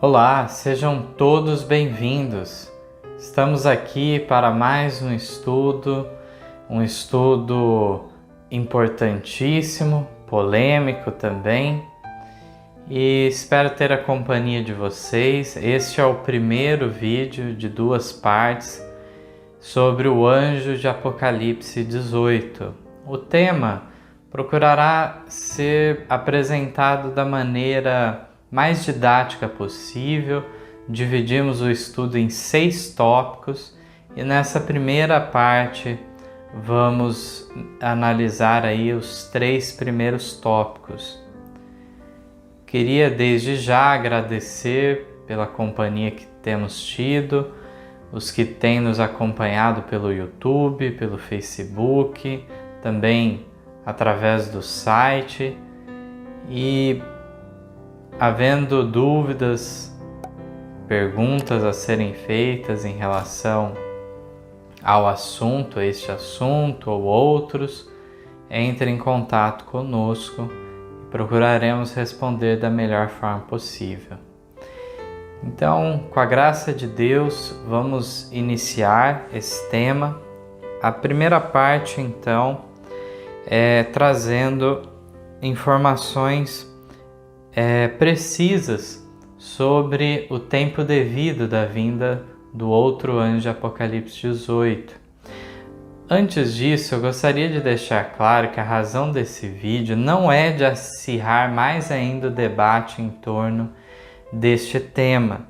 Olá, sejam todos bem-vindos. Estamos aqui para mais um estudo importantíssimo, polêmico também, e espero ter a companhia de vocês. Este é o primeiro vídeo de 2 partes sobre o anjo de Apocalipse 18. O tema procurará ser apresentado da maneira mais didática possível. Dividimos o estudo em 6 tópicos e nessa primeira parte vamos analisar aí os 3 primeiros tópicos. Queria desde já agradecer pela companhia que temos tido, os que têm nos acompanhado pelo YouTube, pelo Facebook, também através do site, e havendo dúvidas, perguntas a serem feitas em relação ao assunto, a este assunto ou outros, entre em contato conosco e procuraremos responder da melhor forma possível. Então, com a graça de Deus, vamos iniciar esse tema. A primeira parte, então, é trazendo informações precisas sobre o tempo devido da vinda do outro anjo de Apocalipse 18. Antes disso, eu gostaria de deixar claro que a razão desse vídeo não é de acirrar mais ainda o debate em torno deste tema.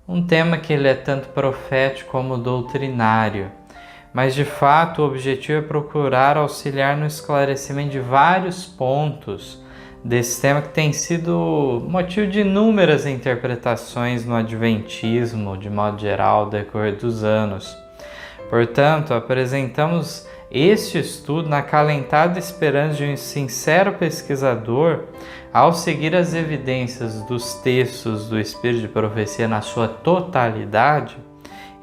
Um tema que ele é tanto profético como doutrinário, mas de fato o objetivo é procurar auxiliar no esclarecimento de vários pontos desse tema que tem sido motivo de inúmeras interpretações no adventismo, de modo geral, ao decorrer dos anos. Portanto, apresentamos este estudo na acalentada esperança de um sincero pesquisador, ao seguir as evidências dos textos do Espírito de Profecia na sua totalidade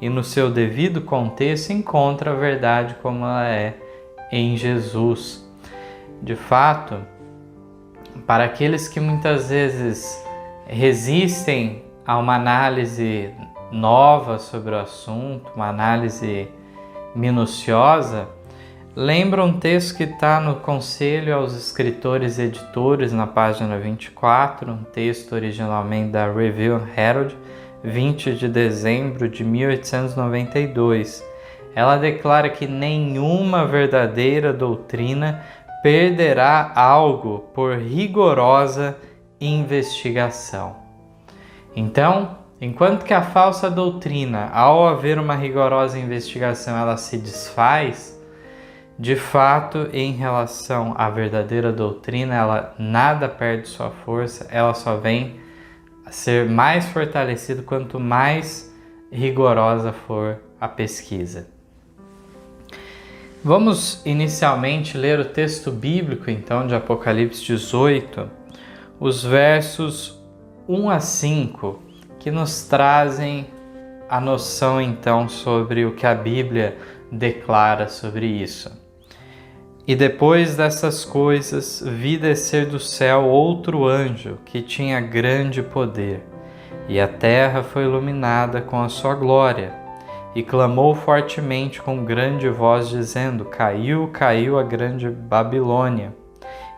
e no seu devido contexto, encontra a verdade como ela é em Jesus. De fato, para aqueles que muitas vezes resistem a uma análise nova sobre o assunto, uma análise minuciosa, lembra um texto que está no Conselho aos Escritores e Editores, na página 24, um texto originalmente da Review and Herald, 20 de dezembro de 1892. Ela declara que nenhuma verdadeira doutrina perderá algo por rigorosa investigação. Então, enquanto que a falsa doutrina, ao haver uma rigorosa investigação, ela se desfaz, de fato, em relação à verdadeira doutrina, ela nada perde sua força, ela só vem a ser mais fortalecida quanto mais rigorosa for a pesquisa. Vamos inicialmente ler o texto bíblico, então, de Apocalipse 18, os versos 1 a 5, que nos trazem a noção, então, sobre o que a Bíblia declara sobre isso. E depois dessas coisas, vi descer do céu outro anjo que tinha grande poder, e a terra foi iluminada com a sua glória. E clamou fortemente com grande voz, dizendo: Caiu, caiu a grande Babilônia,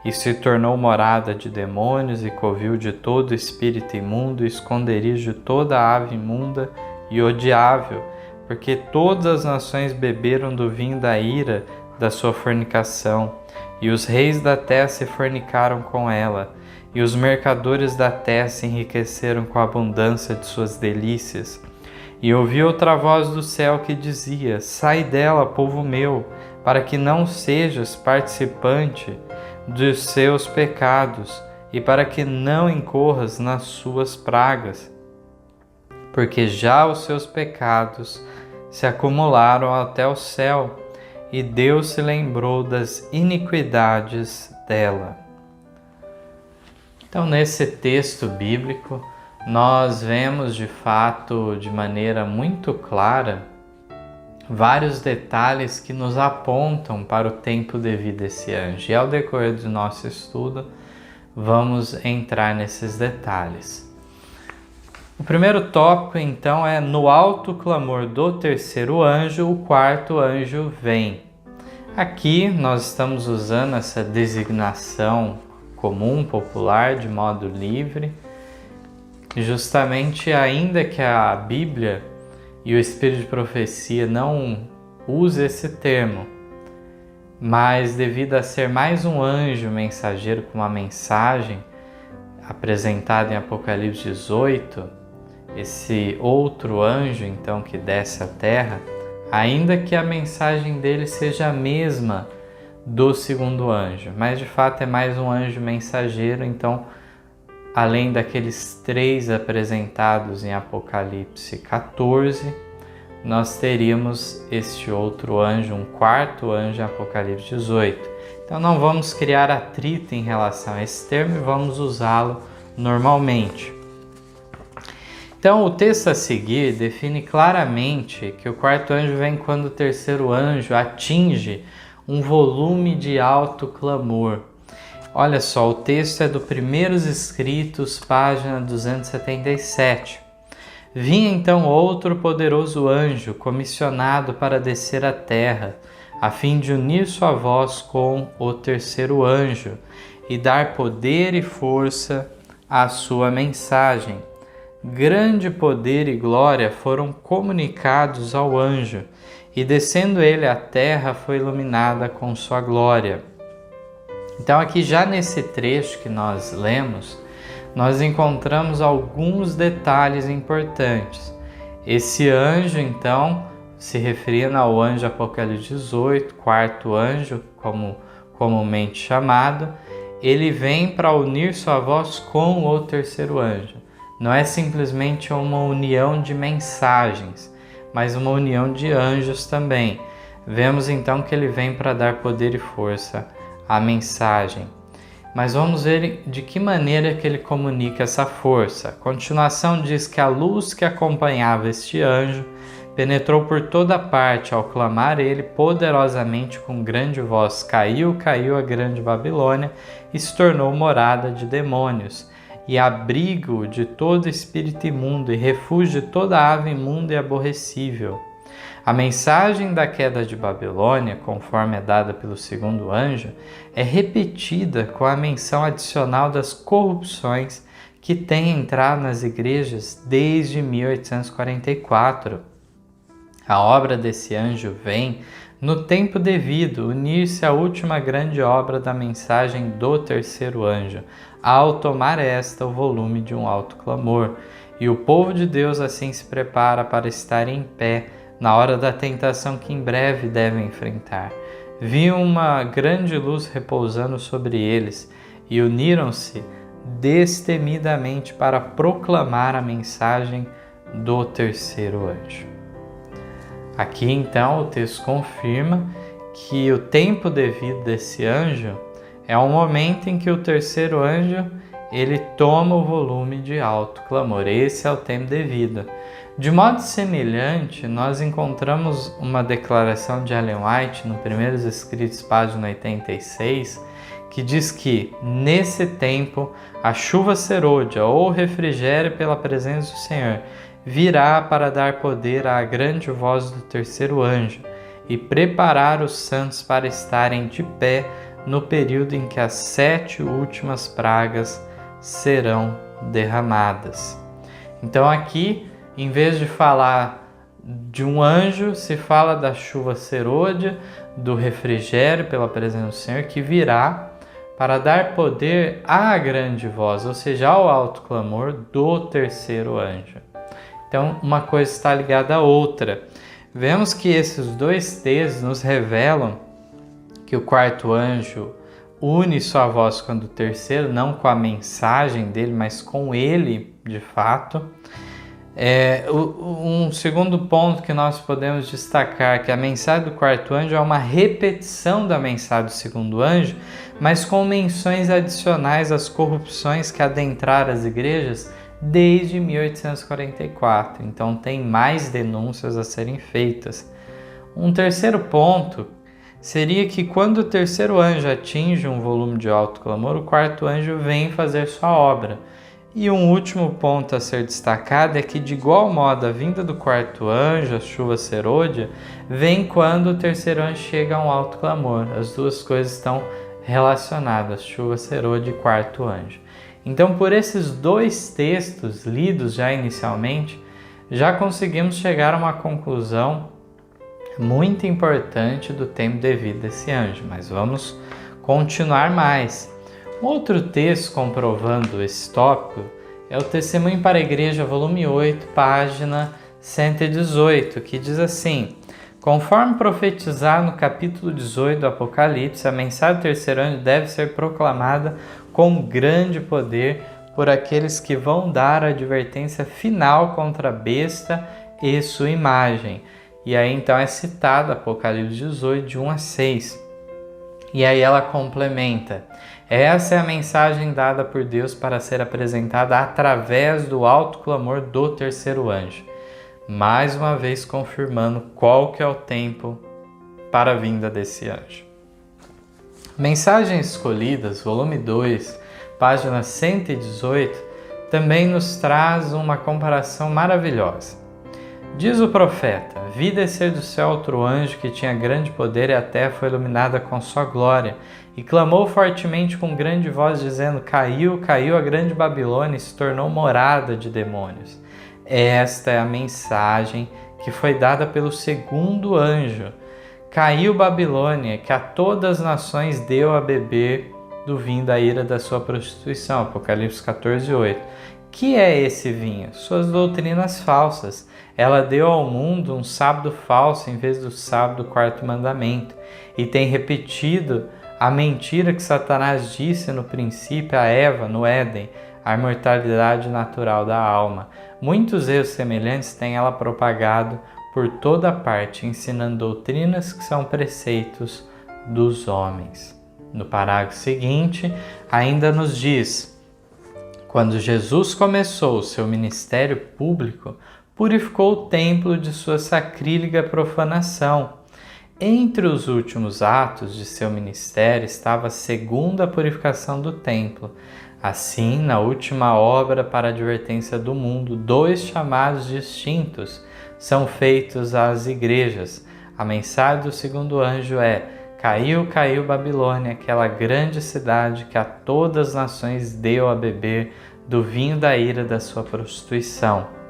e se tornou morada de demônios e covil de todo espírito imundo, e esconderijo de toda ave imunda e odiável, porque todas as nações beberam do vinho da ira da sua fornicação, e os reis da terra se fornicaram com ela, e os mercadores da terra se enriqueceram com a abundância de suas delícias. E ouvi outra voz do céu que dizia: Sai dela, povo meu, para que não sejas participante dos seus pecados, e para que não incorras nas suas pragas, porque já os seus pecados se acumularam até o céu, e Deus se lembrou das iniquidades dela. Então, nesse texto bíblico, nós vemos de fato, de maneira muito clara, vários detalhes que nos apontam para o tempo devido a esse anjo. E ao decorrer do nosso estudo, vamos entrar nesses detalhes. O primeiro tópico, então, é no alto clamor do terceiro anjo, o quarto anjo vem. Aqui nós estamos usando essa designação comum, popular, de modo livre, justamente ainda que a Bíblia e o Espírito de Profecia não use esse termo, mas devido a ser mais um anjo mensageiro com uma mensagem apresentada em Apocalipse 18, esse outro anjo então que desce à terra, ainda que a mensagem dele seja a mesma do segundo anjo, mas de fato é mais um anjo mensageiro, então além daqueles 3 apresentados em Apocalipse 14, nós teríamos este outro anjo, um quarto anjo em Apocalipse 18. Então não vamos criar atrito em relação a esse termo e vamos usá-lo normalmente. Então o texto a seguir define claramente que o quarto anjo vem quando o terceiro anjo atinge um volume de alto clamor. Olha só, o texto é do Primeiros Escritos, página 277. Vinha então outro poderoso anjo, comissionado para descer à terra, a fim de unir sua voz com o terceiro anjo e dar poder e força à sua mensagem. Grande poder e glória foram comunicados ao anjo, e descendo ele à terra foi iluminada com sua glória. Então aqui já nesse trecho que nós lemos, nós encontramos alguns detalhes importantes. Esse anjo então, se referindo ao anjo Apocalipse 18, quarto anjo, como comumente chamado, ele vem para unir sua voz com o terceiro anjo. Não é simplesmente uma união de mensagens, mas uma união de anjos também. Vemos então que ele vem para dar poder e força à mensagem. Mas vamos ver de que maneira que ele comunica essa força. A continuação diz que a luz que acompanhava este anjo penetrou por toda parte ao clamar ele poderosamente com grande voz: caiu, caiu a grande Babilônia e se tornou morada de demônios e abrigo de todo espírito imundo e refúgio de toda ave imunda e aborrecível. A mensagem da queda de Babilônia, conforme é dada pelo segundo anjo, é repetida com a menção adicional das corrupções que têm entrado nas igrejas desde 1844. A obra desse anjo vem, no tempo devido, unir-se à última grande obra da mensagem do terceiro anjo, ao tomar esta o volume de um alto clamor, e o povo de Deus assim se prepara para estar em pé na hora da tentação que em breve devem enfrentar. Viam uma grande luz repousando sobre eles e uniram-se destemidamente para proclamar a mensagem do terceiro anjo. Aqui então o texto confirma que o tempo devido desse anjo é o momento em que o terceiro anjo ele toma o volume de alto clamor. Esse é o tempo devido. De modo semelhante, nós encontramos uma declaração de Ellen White no Primeiros Escritos, página 86, que diz que, nesse tempo, a chuva serôdia ou refrigério pela presença do Senhor virá para dar poder à grande voz do terceiro anjo e preparar os santos para estarem de pé no período em que as 7 últimas pragas serão derramadas. Então aqui, em vez de falar de um anjo, se fala da chuva serôdia, do refrigério pela presença do Senhor, que virá para dar poder à grande voz, ou seja, ao alto clamor do terceiro anjo. Então, uma coisa está ligada à outra. Vemos que esses dois textos nos revelam que o quarto anjo une sua voz com a do terceiro, não com a mensagem dele, mas com ele, de fato. Um segundo ponto que nós podemos destacar é que a mensagem do quarto anjo é uma repetição da mensagem do segundo anjo, mas com menções adicionais às corrupções que adentraram as igrejas desde 1844. Então tem mais denúncias a serem feitas. Um terceiro ponto seria que quando o terceiro anjo atinge um volume de alto clamor, o quarto anjo vem fazer sua obra. E um último ponto a ser destacado é que, de igual modo, a vinda do quarto anjo, a chuva serôdia, vem quando o terceiro anjo chega a um alto clamor. As duas coisas estão relacionadas, chuva serôdia e quarto anjo. Então, por esses dois textos lidos já inicialmente, já conseguimos chegar a uma conclusão muito importante do tempo devido desse anjo, mas vamos continuar mais. Um outro texto comprovando esse tópico é o Testemunho para a Igreja, volume 8, página 118, que diz assim: conforme profetizado no capítulo 18 do Apocalipse, a mensagem do terceiro anjo deve ser proclamada com grande poder por aqueles que vão dar a advertência final contra a besta e sua imagem. E aí então é citado Apocalipse 18, de 1 a 6. E aí ela complementa: essa é a mensagem dada por Deus para ser apresentada através do alto clamor do terceiro anjo. Mais uma vez confirmando qual que é o tempo para a vinda desse anjo. Mensagens Escolhidas, volume 2, página 118, também nos traz uma comparação maravilhosa. Diz o profeta: vi descer do céu outro anjo que tinha grande poder e a terra foi iluminada com sua glória. E clamou fortemente com grande voz, dizendo: caiu, caiu a grande Babilônia e se tornou morada de demônios. Esta é a mensagem que foi dada pelo segundo anjo. Caiu Babilônia, que a todas as nações deu a beber do vinho da ira da sua prostituição. Apocalipse 14, 8. Que é esse vinho? Suas doutrinas falsas. Ela deu ao mundo um sábado falso em vez do sábado do quarto mandamento. E tem repetido a mentira que Satanás disse no princípio a Eva, no Éden, a imortalidade natural da alma. Muitos erros semelhantes tem ela propagado por toda parte, ensinando doutrinas que são preceitos dos homens. No parágrafo seguinte, ainda nos diz: quando Jesus começou o seu ministério público, purificou o templo de sua sacrílega profanação. Entre os últimos atos de seu ministério estava a segunda purificação do templo. Assim, na última obra para a advertência do mundo, 2 chamados distintos são feitos às igrejas. A mensagem do segundo anjo é: caiu, caiu Babilônia, aquela grande cidade que a todas as nações deu a beber do vinho da ira da sua prostituição.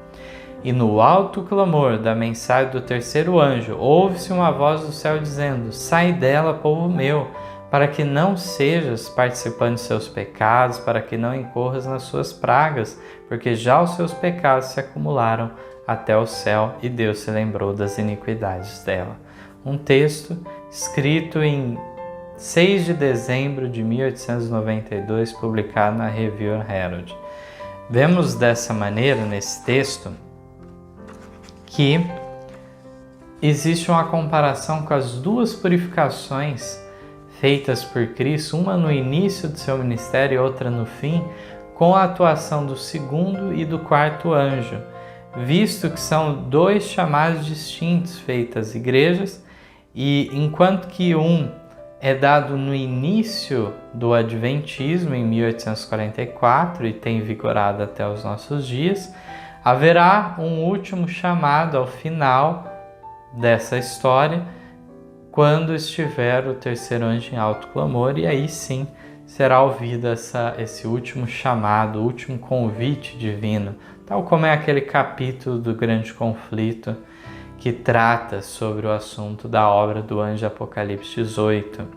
E no alto clamor da mensagem do terceiro anjo, ouve-se uma voz do céu dizendo: sai dela, povo meu, para que não sejas participante de seus pecados, para que não incorras nas suas pragas, porque já os seus pecados se acumularam até o céu e Deus se lembrou das iniquidades dela. Um texto escrito em 6 de dezembro de 1892, publicado na Review Herald. Vemos dessa maneira, nesse texto, que existe uma comparação com as duas purificações feitas por Cristo, uma no início do seu ministério e outra no fim, com a atuação do segundo e do quarto anjo, visto que são 2 chamados distintos feitos às igrejas, e enquanto que um é dado no início do Adventismo, em 1844, e tem vigorado até os nossos dias, haverá um último chamado ao final dessa história, quando estiver o terceiro anjo em alto clamor, e aí sim será ouvido esse último chamado, o último convite divino, tal como é aquele capítulo do grande conflito que trata sobre o assunto da obra do anjo Apocalipse 18.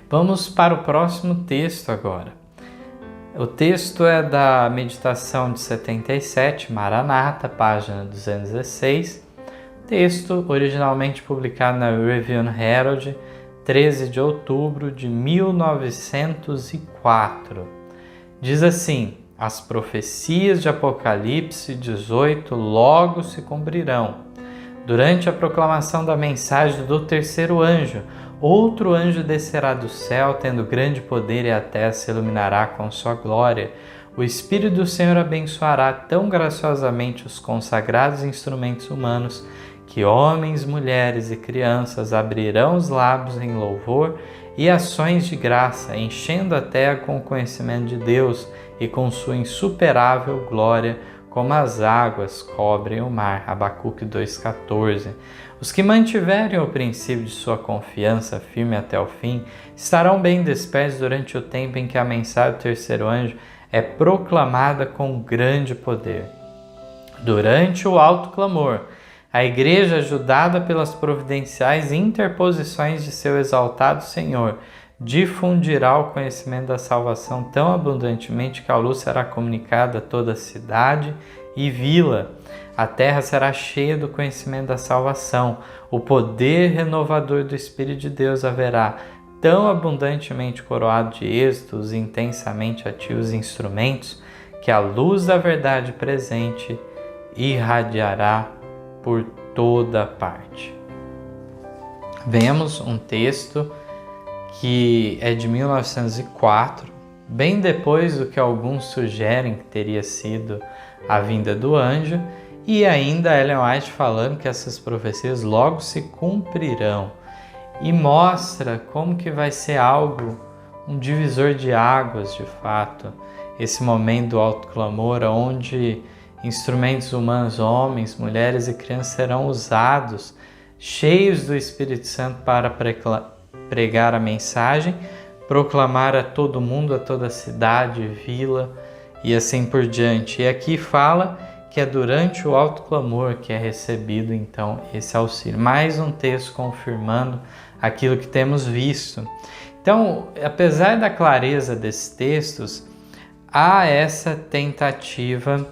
Vamos para o próximo texto agora. O texto é da meditação de 77, Maranata, página 216, texto originalmente publicado na Review Herald, 13 de outubro de 1904. Diz assim: as profecias de Apocalipse 18 logo se cumprirão. Durante a proclamação da mensagem do terceiro anjo, outro anjo descerá do céu, tendo grande poder, e a terra se iluminará com sua glória. O Espírito do Senhor abençoará tão graciosamente os consagrados instrumentos humanos, que homens, mulheres e crianças abrirão os lábios em louvor e ações de graça, enchendo a terra com o conhecimento de Deus e com sua insuperável glória, como as águas cobrem o mar. Abacuque 2,14. Os que mantiverem o princípio de sua confiança firme até o fim estarão bem despertos durante o tempo em que a mensagem do terceiro anjo é proclamada com grande poder. Durante o alto clamor, a Igreja, ajudada pelas providenciais interposições de seu exaltado Senhor, difundirá o conhecimento da salvação tão abundantemente que a luz será comunicada a toda a cidade e vila. A terra será cheia do conhecimento da salvação. O poder renovador do Espírito de Deus haverá tão abundantemente coroado de êxitos e intensamente ativos instrumentos que a luz da verdade presente irradiará por toda parte. Vemos um texto que é de 1904, bem depois do que alguns sugerem que teria sido a vinda do anjo, e ainda Ellen White falando que essas profecias logo se cumprirão, e mostra como que vai ser algo, um divisor de águas de fato, esse momento do alto clamor, onde instrumentos humanos, homens, mulheres e crianças serão usados, cheios do Espírito Santo para pregar a mensagem, proclamar a todo mundo, a toda cidade, vila e assim por diante. E aqui fala que é durante o alto clamor que é recebido então esse auxílio. Mais um texto confirmando aquilo que temos visto. Então, apesar da clareza desses textos, há essa tentativa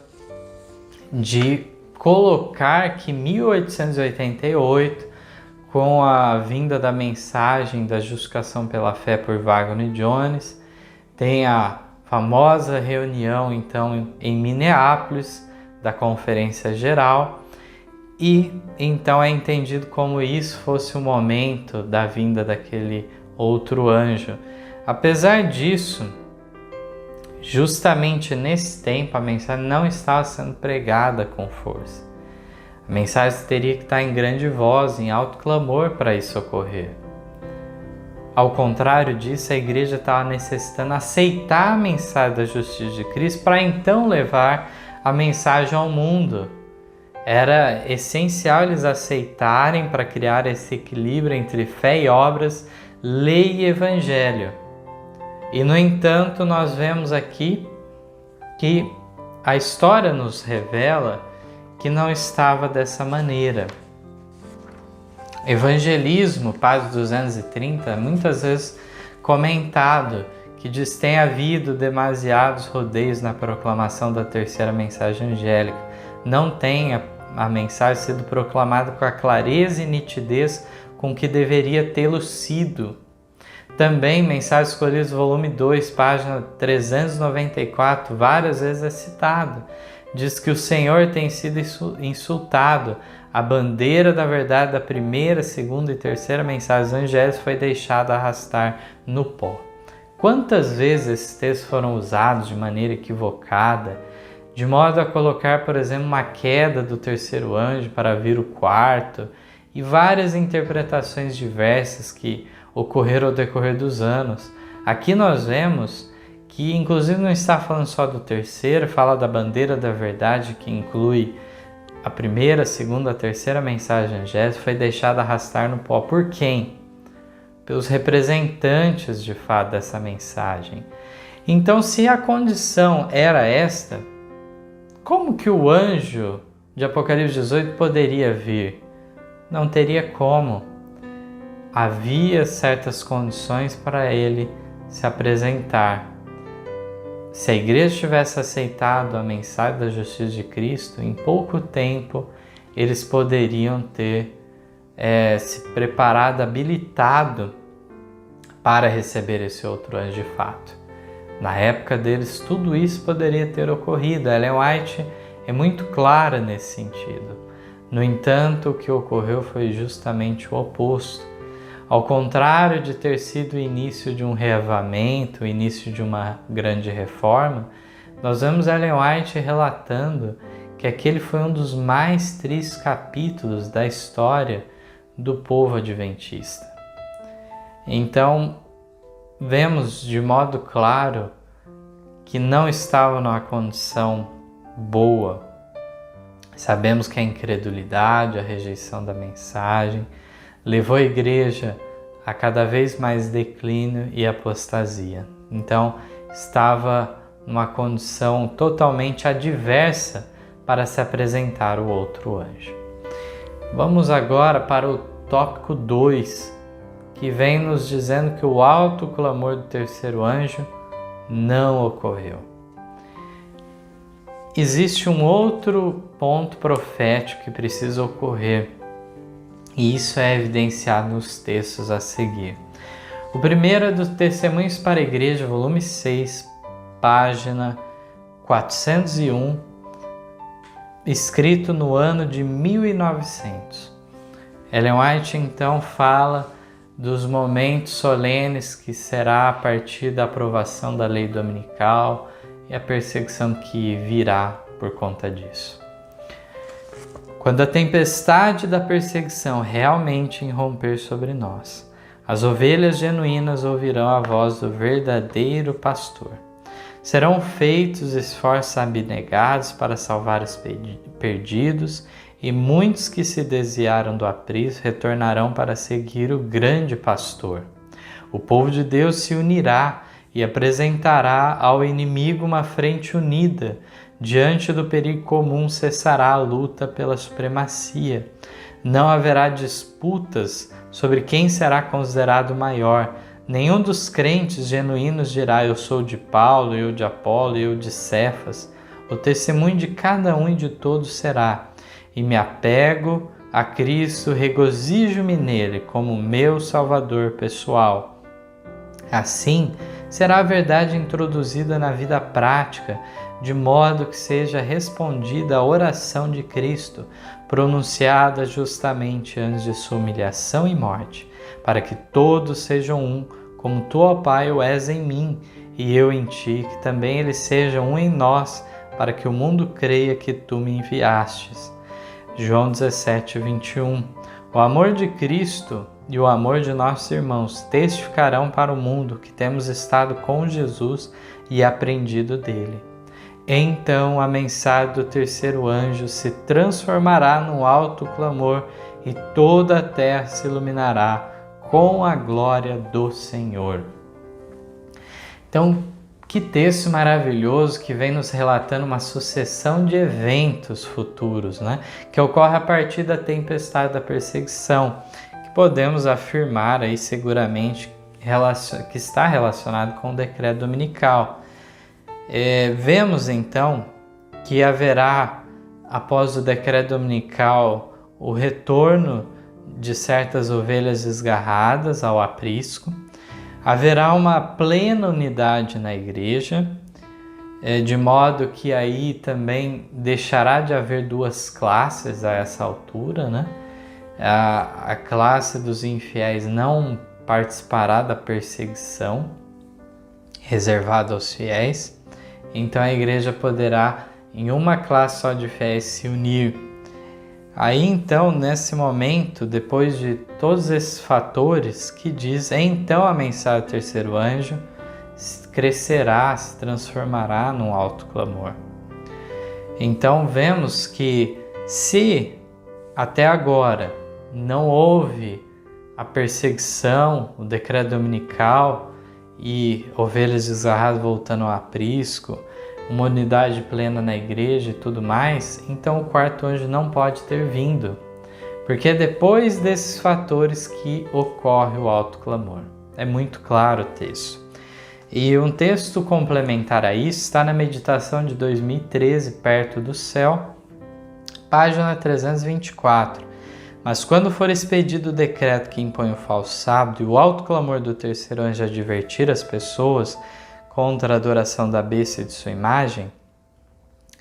de colocar que 1888, com a vinda da mensagem da justificação pela fé por Wagner Jones, tem a famosa reunião então em Minneapolis da Conferência Geral, e então é entendido como isso fosse o momento da vinda daquele outro anjo. Apesar disso, justamente nesse tempo a mensagem não estava sendo pregada com força. A mensagem teria que estar em grande voz, em alto clamor para isso ocorrer. Ao contrário disso, a igreja estava necessitando aceitar a mensagem da justiça de Cristo para então levar a mensagem ao mundo. Era essencial eles aceitarem para criar esse equilíbrio entre fé e obras, lei e evangelho. E, no entanto, nós vemos aqui que a história nos revela que não estava dessa maneira. Evangelismo, página 230, muitas vezes comentado, que diz que tem havido demasiados rodeios na proclamação da terceira mensagem angélica. Não tem a mensagem sido proclamada com a clareza e nitidez com que deveria tê-lo sido. Também, Mensagens Escolhidas, volume 2, página 394, várias vezes é citado. Diz que o Senhor tem sido insultado. A bandeira da verdade da primeira, segunda e terceira mensagem angélica foi deixada arrastar no pó. Quantas vezes esses textos foram usados de maneira equivocada, de modo a colocar, por exemplo, uma queda do terceiro anjo para vir o quarto, e várias interpretações diversas que ocorreram ao decorrer dos anos. Aqui nós vemos que inclusive não está falando só do terceiro, fala da bandeira da verdade, que inclui a primeira, a segunda, a terceira mensagem angélica, foi deixada arrastar no pó. Por quem? Pelos representantes de fato dessa mensagem. Então, se a condição era esta, como que o anjo de Apocalipse 18 poderia vir? Não teria como. Havia certas condições para ele se apresentar. Se a igreja tivesse aceitado a mensagem da justiça de Cristo, em pouco tempo eles poderiam ter se preparado, habilitado para receber esse outro anjo de fato. Na época deles, tudo isso poderia ter ocorrido. Ellen White é muito clara nesse sentido. No entanto, o que ocorreu foi justamente o oposto. Ao contrário de ter sido o início de um reavivamento, o início de uma grande reforma, nós vemos Ellen White relatando que que aquele foi um dos mais tristes capítulos da história do povo adventista. Então, vemos de modo claro que não estava numa condição boa. Sabemos que a incredulidade, a rejeição da mensagem, levou a igreja a cada vez mais declínio e apostasia. Então, estava numa condição totalmente adversa para se apresentar o outro anjo. Vamos agora para o tópico 2, que vem nos dizendo que o alto clamor do terceiro anjo não ocorreu. Existe um outro ponto profético que precisa ocorrer, e isso é evidenciado nos textos a seguir. O primeiro é do Testemunhos para a Igreja, volume 6, página 401, escrito no ano de 1900. Ellen White então fala dos momentos solenes que será a partir da aprovação da lei dominical e a perseguição que virá por conta disso. Quando a tempestade da perseguição realmente irromper sobre nós, as ovelhas genuínas ouvirão a voz do verdadeiro pastor. Serão feitos esforços abnegados para salvar os perdidos, e muitos que se desviaram do aprisco retornarão para seguir o grande pastor. O povo de Deus se unirá e apresentará ao inimigo uma frente unida. Diante do perigo comum cessará a luta pela supremacia. Não haverá disputas sobre quem será considerado maior. Nenhum dos crentes genuínos dirá: eu sou de Paulo, eu de Apolo, eu de Cefas. O testemunho de cada um e de todos será: e me apego a Cristo, regozijo-me nele como meu Salvador pessoal. Assim, será a verdade introduzida na vida prática, de modo que seja respondida a oração de Cristo, pronunciada justamente antes de sua humilhação e morte, para que todos sejam um, como tu, ó Pai, o és em mim, e eu em ti, que também eles sejam um em nós, para que o mundo creia que tu me enviastes. João 17, 21. O amor de Cristo e o amor de nossos irmãos testificarão para o mundo que temos estado com Jesus e aprendido dele. Então a mensagem do terceiro anjo se transformará num alto clamor e toda a terra se iluminará com a glória do Senhor. Então, que texto maravilhoso que vem nos relatando uma sucessão de eventos futuros, que ocorre a partir da tempestade da perseguição, que podemos afirmar aí seguramente que está relacionado com o decreto dominical. Vemos então que haverá, após o decreto dominical, o retorno de certas ovelhas desgarradas ao aprisco. Haverá uma plena unidade na igreja, de modo que aí também deixará de haver duas classes a essa altura, A classe dos infiéis não participará da perseguição reservada aos fiéis, então a igreja poderá, em uma classe só de fiéis, se unir. Aí então, nesse momento, depois de todos esses fatores que diz, então a mensagem do terceiro anjo crescerá, se transformará num alto clamor. Então vemos que se até agora não houve a perseguição, o decreto dominical e ovelhas desgarradas voltando ao aprisco, uma unidade plena na igreja e tudo mais, então o quarto anjo não pode ter vindo, porque é depois desses fatores que ocorre o alto clamor. É muito claro o texto. E um texto complementar a isso está na meditação de 2013, Perto do Céu, página 324. Mas quando for expedido o decreto que impõe o falso sábado e o alto clamor do terceiro anjo advertir as pessoas contra a adoração da besta e de sua imagem,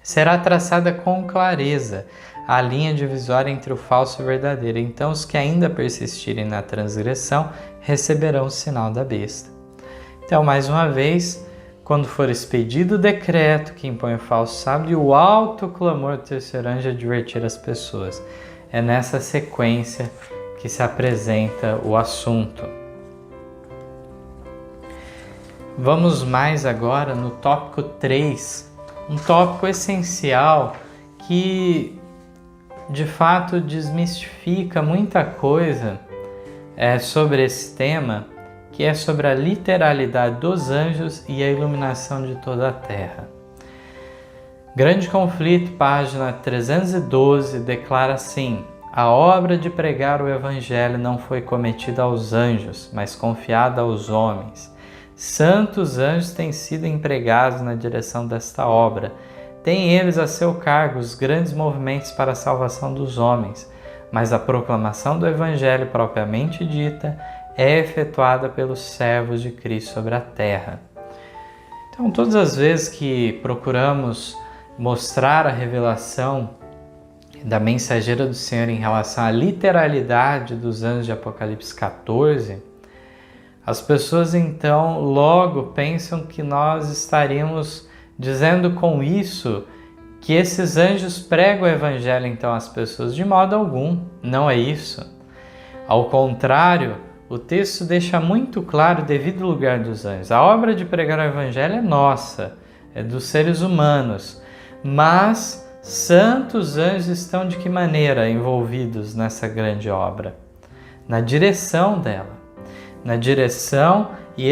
será traçada com clareza a linha divisória entre o falso e o verdadeiro. Então os que ainda persistirem na transgressão receberão o sinal da besta. Então, mais uma vez, quando for expedido o decreto que impõe o falso sábado e o alto clamor do terceiro anjo advertir as pessoas. É nessa sequência que se apresenta o assunto. Vamos mais agora no tópico 3, um tópico essencial que de fato desmistifica muita coisa sobre esse tema, que é sobre a literalidade dos anjos e a iluminação de toda a terra. Grande Conflito, página 312, declara assim: a obra de pregar o Evangelho não foi cometida aos anjos, mas confiada aos homens. Santos anjos têm sido empregados na direção desta obra. Têm eles a seu cargo os grandes movimentos para a salvação dos homens, mas a proclamação do Evangelho propriamente dita é efetuada pelos servos de Cristo sobre a terra. Então, todas as vezes que procuramos mostrar a revelação da mensageira do Senhor em relação à literalidade dos anjos de Apocalipse 14, as pessoas então logo pensam que nós estaríamos dizendo com isso que esses anjos pregam o Evangelho então às pessoas. De modo algum, não é isso. Ao contrário, o texto deixa muito claro o devido lugar dos anjos. A obra de pregar o Evangelho é nossa, é dos seres humanos, mas santos anjos estão de que maneira envolvidos nessa grande obra? Na direção dela. Na direção, e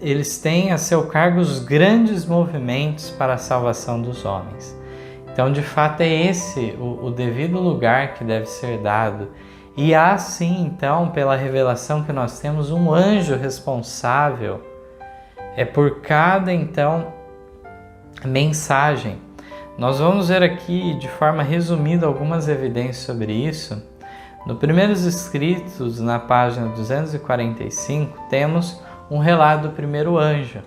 eles têm a seu cargo os grandes movimentos para a salvação dos homens. Então, de fato, é esse o devido lugar que deve ser dado. E há sim, então, pela revelação que nós temos, um anjo responsável por cada, então, mensagem. Nós vamos ver aqui, de forma resumida, algumas evidências sobre isso. No Primeiros Escritos, na página 245, temos um relato do primeiro anjo.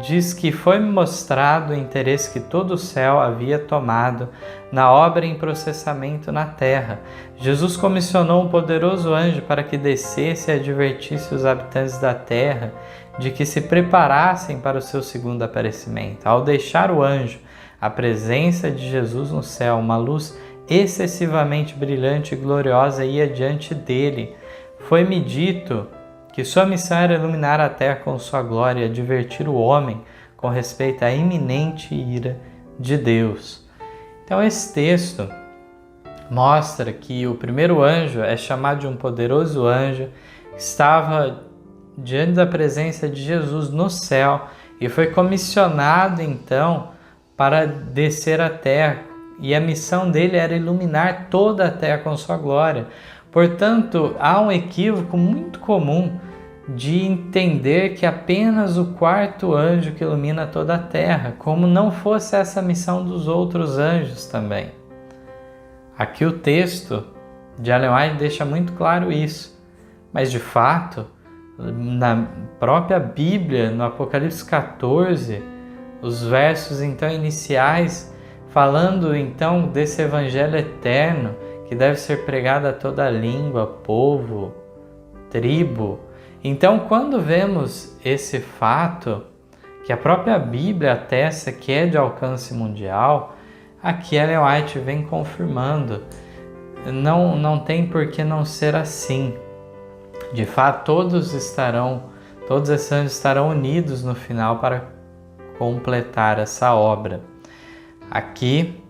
Diz que foi-me mostrado o interesse que todo o céu havia tomado na obra em processamento na terra. Jesus comissionou um poderoso anjo para que descesse e advertisse os habitantes da terra de que se preparassem para o seu segundo aparecimento. Ao deixar o anjo a presença de Jesus no céu, uma luz excessivamente brilhante e gloriosa ia diante dele. Foi-me dito que sua missão era iluminar a terra com sua glória e advertir o homem com respeito à iminente ira de Deus. Então esse texto mostra que o primeiro anjo é chamado de um poderoso anjo, estava diante da presença de Jesus no céu e foi comissionado então para descer à terra, e a missão dele era iluminar toda a terra com sua glória. Portanto, há um equívoco muito comum de entender que apenas o quarto anjo que ilumina toda a terra, como não fosse essa missão dos outros anjos também. Aqui o texto de Ellen White deixa muito claro isso, mas de fato, na própria Bíblia, no Apocalipse 14, os versos então iniciais, falando então desse evangelho eterno que deve ser pregado a toda língua, povo, tribo. Então, quando vemos esse fato, que a própria Bíblia atesta que é de alcance mundial, aqui Ellen White vem confirmando. Não tem por que não ser assim. De fato, todos esses anjos estarão unidos no final para completar essa obra. Aqui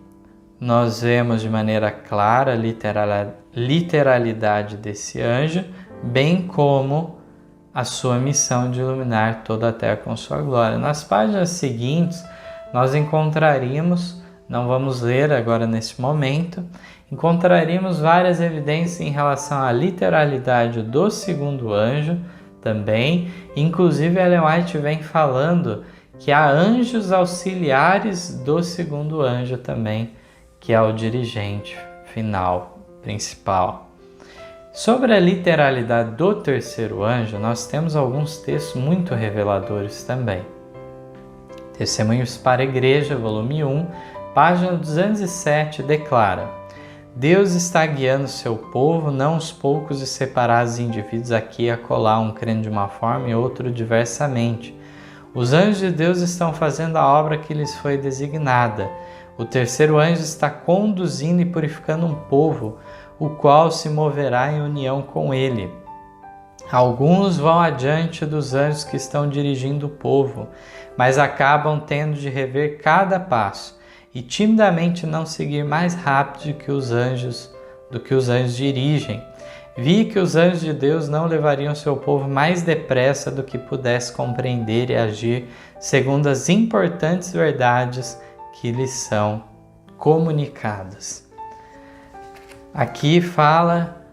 nós vemos de maneira clara a literalidade desse anjo, bem como a sua missão de iluminar toda a terra com sua glória. Nas páginas seguintes nós encontraríamos, não vamos ler agora nesse momento, encontraríamos várias evidências em relação à literalidade do segundo anjo também. Inclusive Ellen White vem falando que há anjos auxiliares do segundo anjo também, que é o dirigente final, principal. Sobre a literalidade do terceiro anjo, nós temos alguns textos muito reveladores também. Testemunhos para a Igreja, volume 1, página 207, declara: Deus está guiando seu povo, não os poucos e separados indivíduos aqui e acolá, um crendo de uma forma e outro diversamente. Os anjos de Deus estão fazendo a obra que lhes foi designada. O terceiro anjo está conduzindo e purificando um povo, o qual se moverá em união com ele. Alguns vão adiante dos anjos que estão dirigindo o povo, mas acabam tendo de rever cada passo e timidamente não seguir mais rápido do que os anjos dirigem. Vi que os anjos de Deus não levariam seu povo mais depressa do que pudesse compreender e agir segundo as importantes verdades que lhes são comunicadas. Aqui fala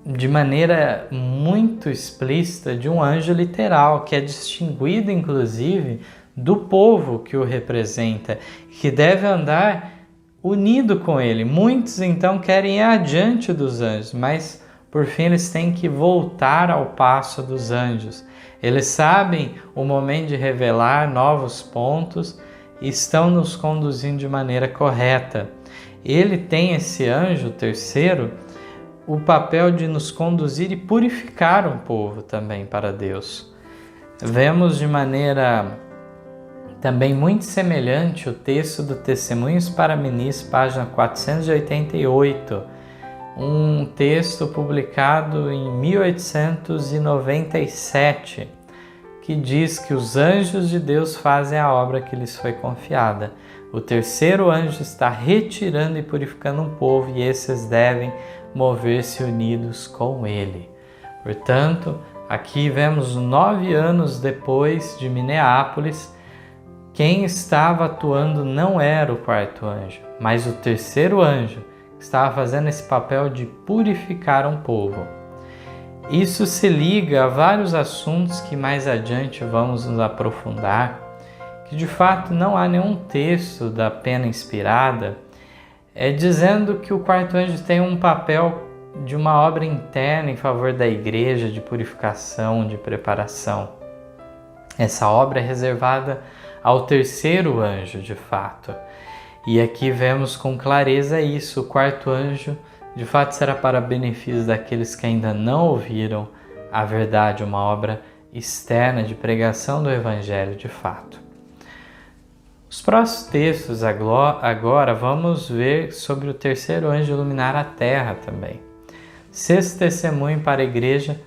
de maneira muito explícita de um anjo literal, que é distinguido inclusive do povo que o representa, que deve andar unido com ele. Muitos então querem ir adiante dos anjos, mas por fim eles têm que voltar ao passo dos anjos. Eles sabem o momento de revelar novos pontos e estão nos conduzindo de maneira correta. Ele tem, esse anjo terceiro, o papel de nos conduzir e purificar um povo também para Deus. Vemos de maneira também muito semelhante o texto do Testemunhos para Ministros, página 488, um texto publicado em 1897, que diz que os anjos de Deus fazem a obra que lhes foi confiada. O terceiro anjo está retirando e purificando um povo, e esses devem mover-se unidos com ele. Portanto, aqui vemos 9 anos depois de Minneapolis, quem estava atuando não era o quarto anjo, mas o terceiro anjo, que estava fazendo esse papel de purificar um povo. Isso se liga a vários assuntos que mais adiante vamos nos aprofundar, que de fato não há nenhum texto da pena inspirada dizendo que o quarto anjo tem um papel de uma obra interna em favor da igreja, de purificação, de preparação. Essa obra é reservada ao terceiro anjo, de fato. E aqui vemos com clareza isso. O quarto anjo, de fato, será para benefício daqueles que ainda não ouviram a verdade, uma obra externa de pregação do Evangelho, de fato. Os próximos textos agora vamos ver sobre o terceiro anjo iluminar a terra também. Sexto testemunho para a igreja,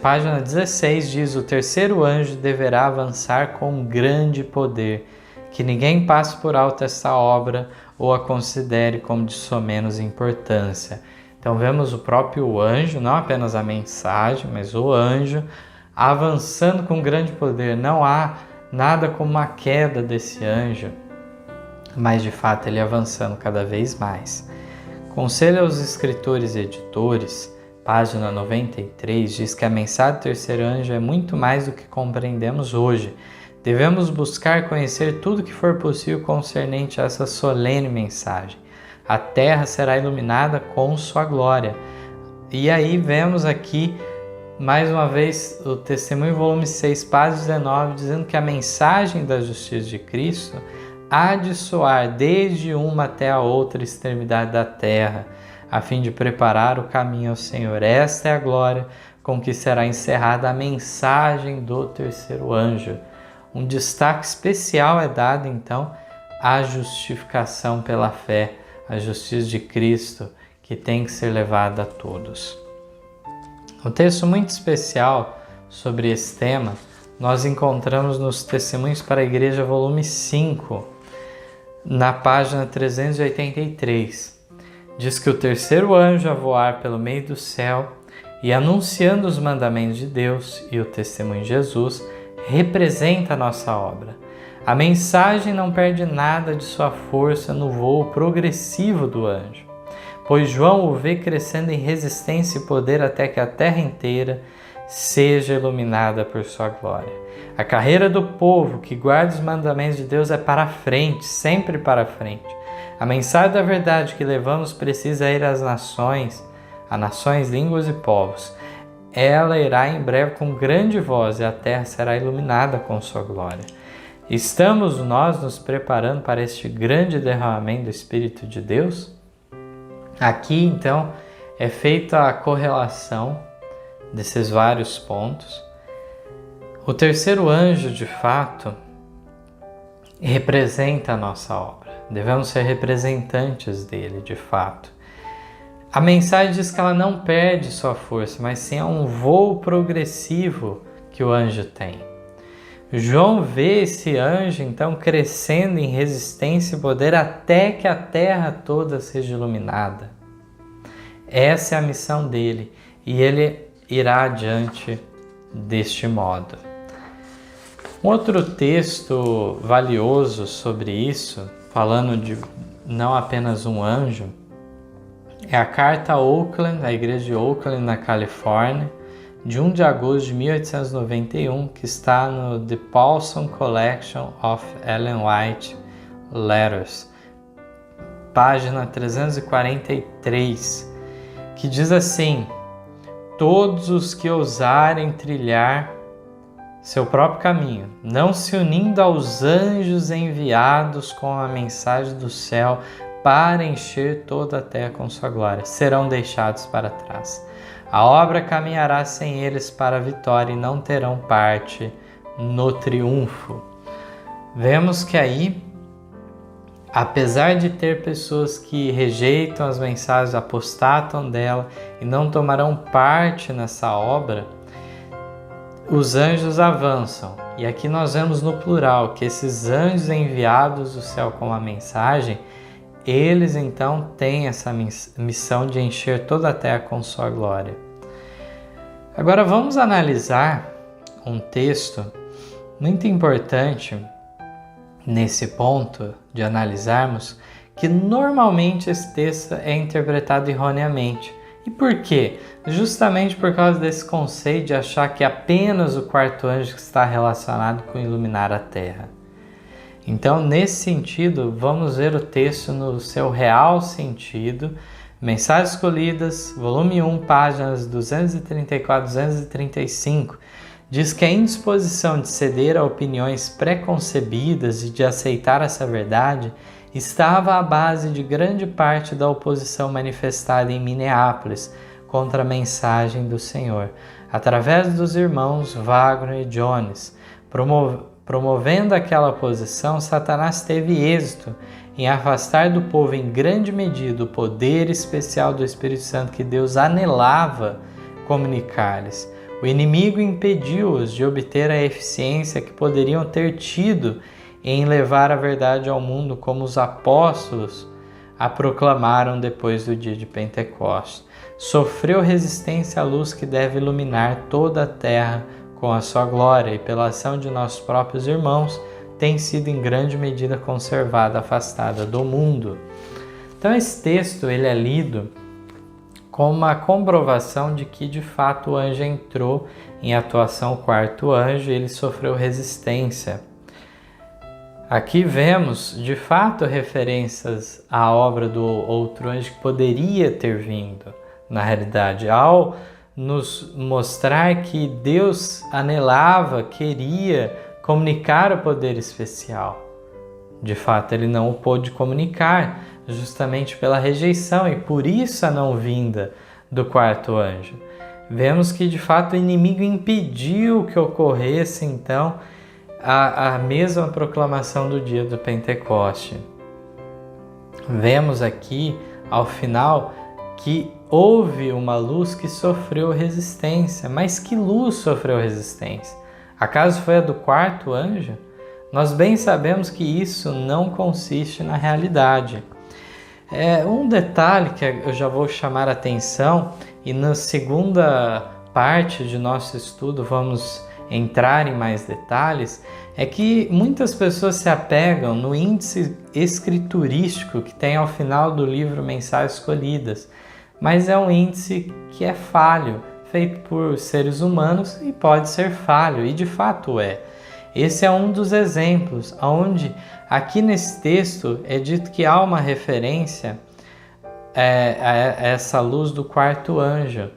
página 16, diz: o terceiro anjo deverá avançar com grande poder, que ninguém passe por alto essa obra ou a considere como de somenos importância. Então vemos o próprio anjo, não apenas a mensagem, mas o anjo avançando com grande poder. Não há nada como a queda desse anjo, mas de fato ele avançando cada vez mais. Conselho aos escritores e editores, página 93, diz que a mensagem do terceiro anjo é muito mais do que compreendemos hoje. Devemos buscar conhecer tudo que for possível concernente a essa solene mensagem. A terra será iluminada com sua glória. E aí vemos aqui, mais uma vez, o Testemunho, volume 6, página 19, dizendo que a mensagem da justiça de Cristo há de soar desde uma até a outra extremidade da terra, a fim de preparar o caminho ao Senhor. Esta é a glória com que será encerrada a mensagem do terceiro anjo. Um destaque especial é dado, então, à justificação pela fé, a justiça de Cristo, que tem que ser levada a todos. Um texto muito especial sobre esse tema nós encontramos nos Testemunhos para a Igreja, volume 5, na página 383. Diz que o terceiro anjo a voar pelo meio do céu e anunciando os mandamentos de Deus e o testemunho de Jesus representa a nossa obra. A mensagem não perde nada de sua força no voo progressivo do anjo, pois João o vê crescendo em resistência e poder até que a terra inteira seja iluminada por sua glória. A carreira do povo que guarda os mandamentos de Deus é para frente, sempre para frente. A mensagem da verdade que levamos precisa ir às nações, línguas e povos. Ela irá em breve com grande voz e a terra será iluminada com sua glória. Estamos nós nos preparando para este grande derramamento do Espírito de Deus? Aqui, então, é feita a correlação desses vários pontos O terceiro anjo, de fato, representa a nossa obra. Devemos ser representantes dele, de fato. A mensagem diz que ela não perde sua força, mas sim é um voo progressivo que o anjo tem. João vê esse anjo, então, crescendo em resistência e poder até que a terra toda seja iluminada. Essa é a missão dele e ele irá adiante deste modo. Um outro texto valioso sobre isso, falando de não apenas um anjo, é a carta a Oakland, a igreja de Oakland, na Califórnia, de 1 de agosto de 1891, que está no The Paulson Collection of Ellen White Letters, página 343, que diz assim: todos os que ousarem trilhar seu próprio caminho, não se unindo aos anjos enviados com a mensagem do céu para encher toda a terra com sua glória, serão deixados para trás. A obra caminhará sem eles para a vitória e não terão parte no triunfo. Vemos que aí, apesar de ter pessoas que rejeitam as mensagens, apostatam dela e não tomarão parte nessa obra, os anjos avançam. E aqui nós vemos no plural que esses anjos enviados do céu com a mensagem, eles então têm essa missão de encher toda a terra com sua glória. Agora vamos analisar um texto muito importante nesse ponto de analisarmos, que normalmente esse texto é interpretado erroneamente. E por quê? Justamente por causa desse conceito de achar que apenas o quarto anjo está relacionado com iluminar a terra. Então, nesse sentido, vamos ver o texto no seu real sentido. Mensagens Escolhidas, volume 1, páginas 234 e 235, diz que a indisposição de ceder a opiniões preconcebidas e de aceitar essa verdade estava à base de grande parte da oposição manifestada em Minneapolis contra a mensagem do Senhor, através dos irmãos Wagner e Jones. Promovendo aquela oposição, Satanás teve êxito em afastar do povo em grande medida o poder especial do Espírito Santo que Deus anelava comunicar-lhes. O inimigo impediu-os de obter a eficiência que poderiam ter tido em levar a verdade ao mundo, como os apóstolos a proclamaram depois do dia de Pentecostes. Sofreu resistência à luz que deve iluminar toda a terra com a sua glória, e pela ação de nossos próprios irmãos, tem sido em grande medida conservada, afastada do mundo. Então esse texto ele é lido como uma comprovação de que de fato o anjo entrou em atuação, o quarto anjo, e ele sofreu resistência. Aqui vemos de fato referências à obra do outro anjo que poderia ter vindo, na realidade, ao nos mostrar que Deus anelava, queria comunicar o poder especial. De fato, ele não o pôde comunicar, justamente pela rejeição e por isso a não vinda do quarto anjo. Vemos que de fato o inimigo impediu que ocorresse então a mesma proclamação do dia do Pentecoste. Vemos aqui ao final que houve uma luz que sofreu resistência. Mas que luz sofreu resistência? Acaso foi a do quarto anjo? Nós bem sabemos que isso não consiste na realidade. Um detalhe que eu já vou chamar a atenção, e na segunda parte de nosso estudo vamos entrar em mais detalhes, é que muitas pessoas se apegam no índice escriturístico que tem ao final do livro Mensagens Escolhidas, mas é um índice que é falho, feito por seres humanos e pode ser falho, e de fato é. Esse é um dos exemplos, onde aqui nesse texto é dito que há uma referência a essa luz do quarto anjo.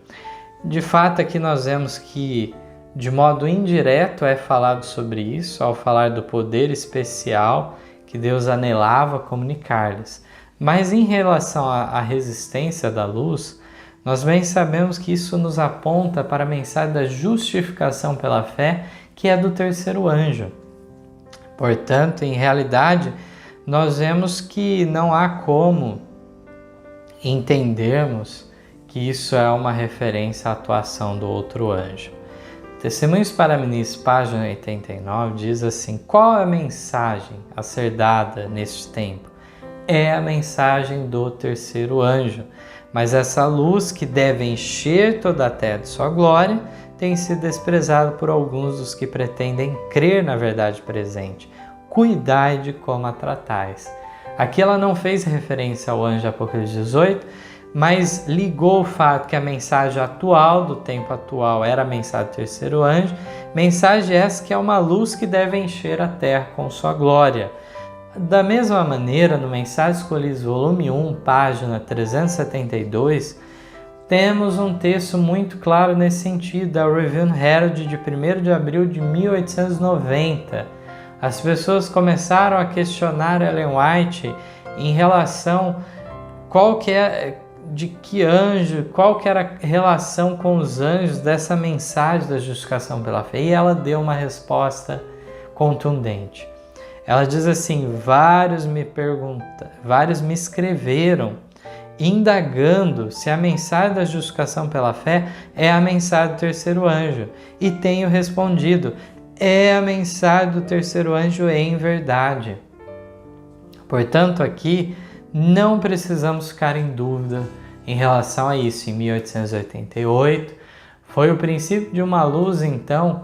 De fato, aqui nós vemos que, de modo indireto, é falado sobre isso, ao falar do poder especial que Deus anelava comunicar-lhes. Mas em relação à resistência da luz, nós bem sabemos que isso nos aponta para a mensagem da justificação pela fé, que é do terceiro anjo. Portanto, em realidade, nós vemos que não há como entendermos que isso é uma referência à atuação do outro anjo. Testemunhos para Ministros, página 89, diz assim: qual é a mensagem a ser dada neste tempo? É a mensagem do terceiro anjo, mas essa luz que deve encher toda a terra de sua glória tem sido desprezada por alguns dos que pretendem crer na verdade presente. Cuidai de como a tratais. Aqui ela não fez referência ao anjo Apocalipse 18, mas ligou o fato que a mensagem atual, do tempo atual, era a mensagem do terceiro anjo, mensagem essa que é uma luz que deve encher a terra com sua glória. Da mesma maneira, no Mensagens Escolhidas, volume 1, página 372, temos um texto muito claro nesse sentido, da Review Herald de 1º de abril de 1890. As pessoas começaram a questionar Ellen White em relação de que anjo, qual que era a relação com os anjos dessa mensagem da justificação pela fé. E ela deu uma resposta contundente. Ela diz assim: vários me escreveram indagando se a mensagem da justificação pela fé é a mensagem do terceiro anjo. E tenho respondido: é a mensagem do terceiro anjo em verdade. Portanto, aqui não precisamos ficar em dúvida em relação a isso. Em 1888, foi o princípio de uma luz, então,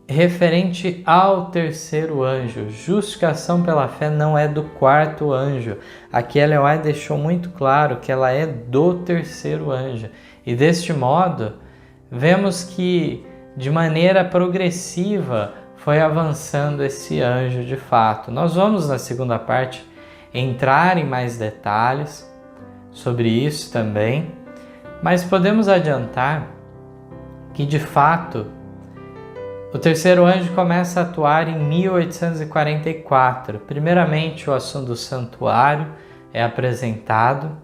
referente ao terceiro anjo. Justificação pela fé não é do quarto anjo. Aqui Ellen White deixou muito claro que ela é do terceiro anjo. E deste modo, vemos que de maneira progressiva foi avançando esse anjo de fato. Nós vamos na segunda parte entrar em mais detalhes sobre isso também, mas podemos adiantar que de fato o terceiro anjo começa a atuar em 1844. Primeiramente, o assunto do santuário é apresentado.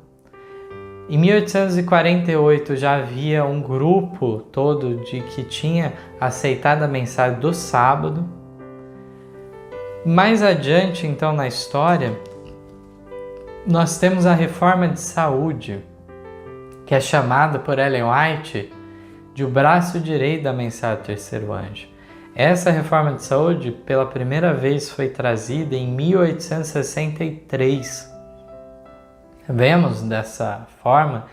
Em 1848 já havia um grupo todo de que tinha aceitado a mensagem do sábado. Mais adiante, então, na história, nós temos a reforma de saúde, que é chamada por Ellen White de o braço direito da mensagem do terceiro anjo. Essa reforma de saúde, pela primeira vez, foi trazida em 1863. Vemos dessa forma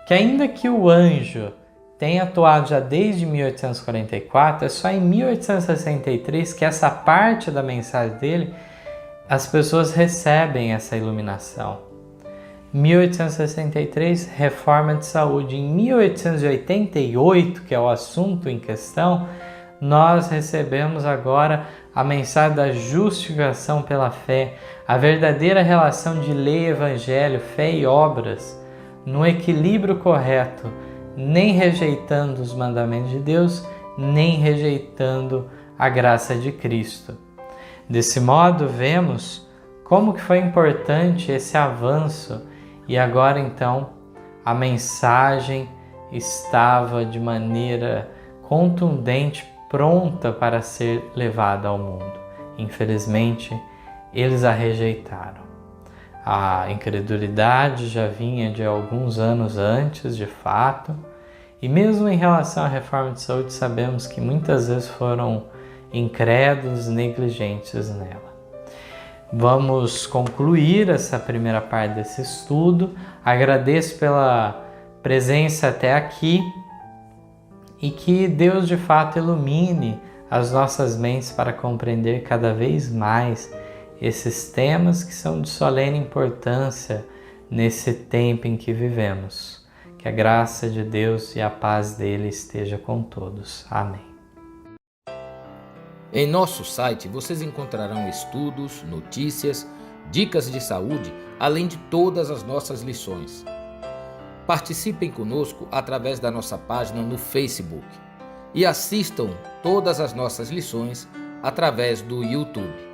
que, ainda que o anjo tenha atuado já desde 1844, é só em 1863 que essa parte da mensagem dele, as pessoas recebem essa iluminação. 1863, reforma de saúde. Em 1888, que é o assunto em questão, nós recebemos agora a mensagem da justificação pela fé, a verdadeira relação de lei e evangelho, fé e obras, no equilíbrio correto, nem rejeitando os mandamentos de Deus, nem rejeitando a graça de Cristo. Desse modo, vemos como que foi importante esse avanço e agora então a mensagem estava de maneira contundente, pronta para ser levada ao mundo. Infelizmente, eles a rejeitaram. A incredulidade já vinha de alguns anos antes, de fato, e mesmo em relação à reforma de saúde, sabemos que muitas vezes foram incrédulos, negligentes nela. Vamos concluir essa primeira parte desse estudo. Agradeço pela presença até aqui e que Deus de fato ilumine as nossas mentes para compreender cada vez mais esses temas que são de solene importância nesse tempo em que vivemos. Que a graça de Deus e a paz dele esteja com todos. Amém. Em nosso site vocês encontrarão estudos, notícias, dicas de saúde, além de todas as nossas lições. Participem conosco através da nossa página no Facebook e assistam todas as nossas lições através do YouTube.